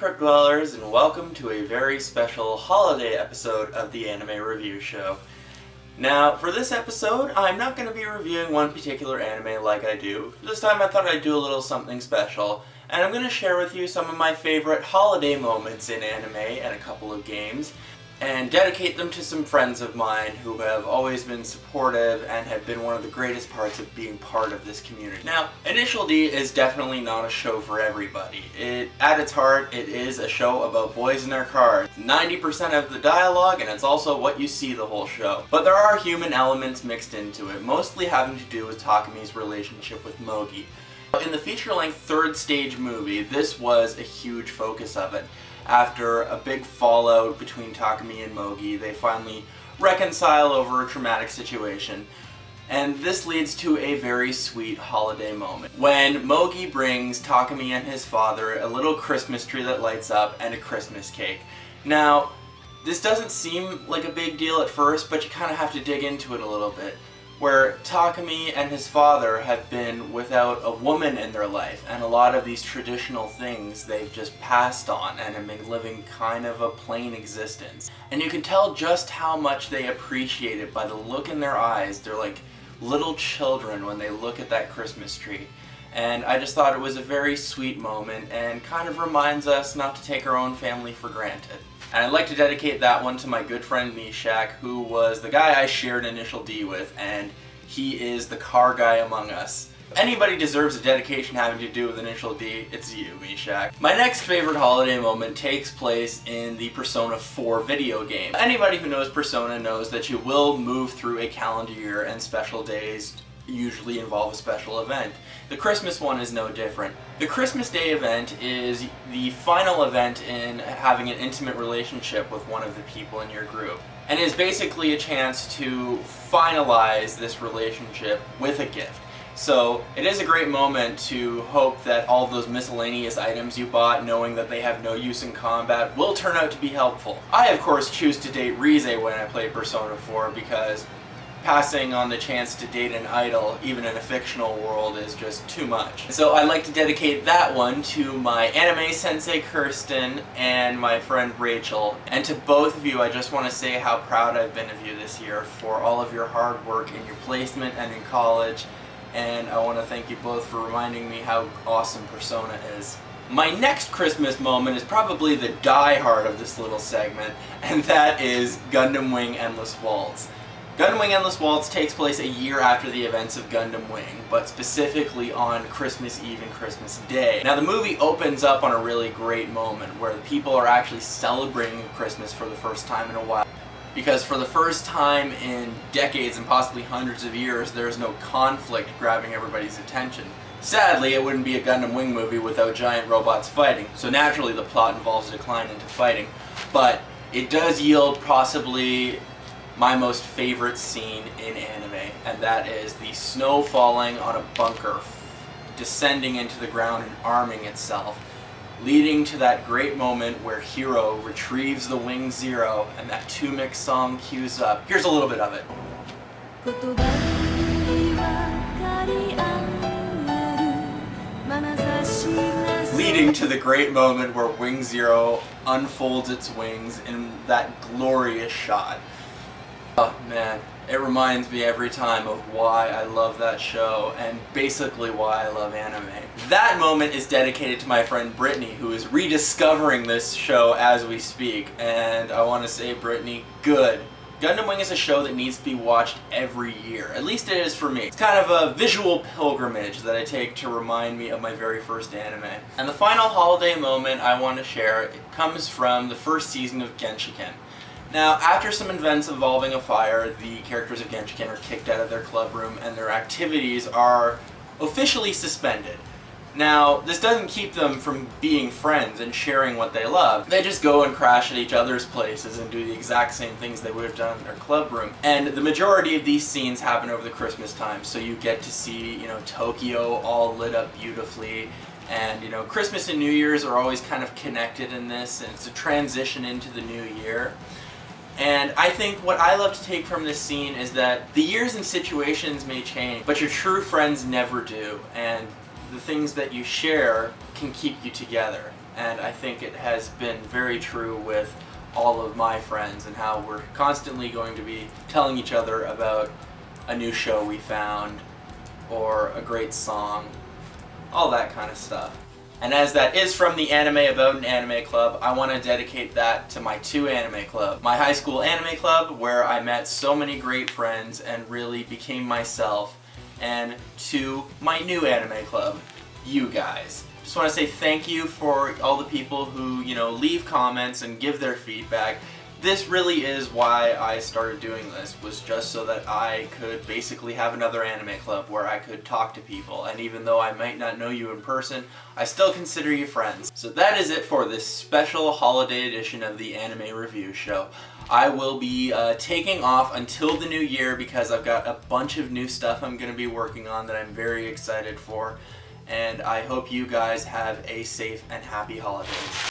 Crypt Dwellers, and welcome to a very special holiday episode of the Anime Review Show. Now, for this episode, I'm not going to be reviewing one particular anime like I do. This time I thought I'd do a little something special, and I'm going to share with you some of my favorite holiday moments in anime and a couple of games, and dedicate them to some friends of mine who have always been supportive and have been one of the greatest parts of being part of this community. Now, Initial D is definitely not a show for everybody. At its heart, it is a show about boys and their cars. 90% of the dialogue, and it's also what you see the whole show. But there are human elements mixed into it, mostly having to do with Takami's relationship with Mogi. In the feature-length third stage movie, this was a huge focus of it. After a big fallout between Takami and Mogi, they finally reconcile over a traumatic situation. And this leads to a very sweet holiday moment, when Mogi brings Takami and his father a little Christmas tree that lights up and a Christmas cake. Now, this doesn't seem like a big deal at first, but you kind of have to dig into it a little bit. Where Takami and his father have been without a woman in their life, and a lot of these traditional things they've just passed on and have been living kind of a plain existence. And you can tell just how much they appreciate it by the look in their eyes. They're like little children when they look at that Christmas tree. And I just thought it was a very sweet moment and kind of reminds us not to take our own family for granted. And I'd like to dedicate that one to my good friend Mishak, who was the guy I shared Initial D with, and he is the car guy among us. If anybody deserves a dedication having to do with Initial D, it's you, Mishak. My next favorite holiday moment takes place in the Persona 4 video game. Anybody who knows Persona knows that you will move through a calendar year, and special days usually involve a special event. The Christmas one is no different. The Christmas Day event is the final event in having an intimate relationship with one of the people in your group, and is basically a chance to finalize this relationship with a gift. So it is a great moment to hope that all those miscellaneous items you bought, knowing that they have no use in combat, will turn out to be helpful. I of course choose to date Rize when I play Persona 4 because passing on the chance to date an idol, even in a fictional world, is just too much. So I'd like to dedicate that one to my anime sensei Kirsten and my friend Rachel. And to both of you, I just want to say how proud I've been of you this year for all of your hard work in your placement and in college. And I want to thank you both for reminding me how awesome Persona is. My next Christmas moment is probably the die-hard of this little segment, and that is Gundam Wing Endless Waltz. Gundam Wing Endless Waltz takes place a year after the events of Gundam Wing, but specifically on Christmas Eve and Christmas Day. Now the movie opens up on a really great moment where the people are actually celebrating Christmas for the first time in a while. Because for the first time in decades and possibly hundreds of years, there's no conflict grabbing everybody's attention. Sadly, it wouldn't be a Gundam Wing movie without giant robots fighting, so naturally the plot involves a decline into fighting. But it does yield possibly my most favorite scene in anime, and that is the snow falling on a bunker, descending into the ground and arming itself, leading to that great moment where Hiro retrieves the Wing Zero and that Tumik song cues up. Here's a little bit of it. Leading to the great moment where Wing Zero unfolds its wings in that glorious shot. Oh man, it reminds me every time of why I love that show and basically why I love anime. That moment is dedicated to my friend Brittany, who is rediscovering this show as we speak, and I want to say, Brittany, good. Gundam Wing is a show that needs to be watched every year. At least it is for me. It's kind of a visual pilgrimage that I take to remind me of my very first anime. And the final holiday moment I want to share, it comes from the first season of Genshiken. Now, after some events involving a fire, the characters of Genshiken are kicked out of their club room and their activities are officially suspended. Now, this doesn't keep them from being friends and sharing what they love. They just go and crash at each other's places and do the exact same things they would have done in their club room. And the majority of these scenes happen over the Christmas time, so you get to see, Tokyo all lit up beautifully. And, Christmas and New Year's are always kind of connected in this, and it's a transition into the new year. And I think what I love to take from this scene is that the years and situations may change, but your true friends never do, and the things that you share can keep you together. and I think it has been very true with all of my friends and how we're constantly going to be telling each other about a new show we found or a great song, all that kind of stuff. And as that is from the Anime About an Anime Club, I want to dedicate that to my two anime club. My high school anime club, where I met so many great friends and really became myself, and to my new anime club, you guys. Just want to say thank you for all the people who, leave comments and give their feedback. This really is why I started doing this, was just so that I could basically have another anime club where I could talk to people, and even though I might not know you in person, I still consider you friends. So that is it for this special holiday edition of the Anime Review Show. I will be taking off until the new year because I've got a bunch of new stuff I'm going to be working on that I'm very excited for, and I hope you guys have a safe and happy holidays.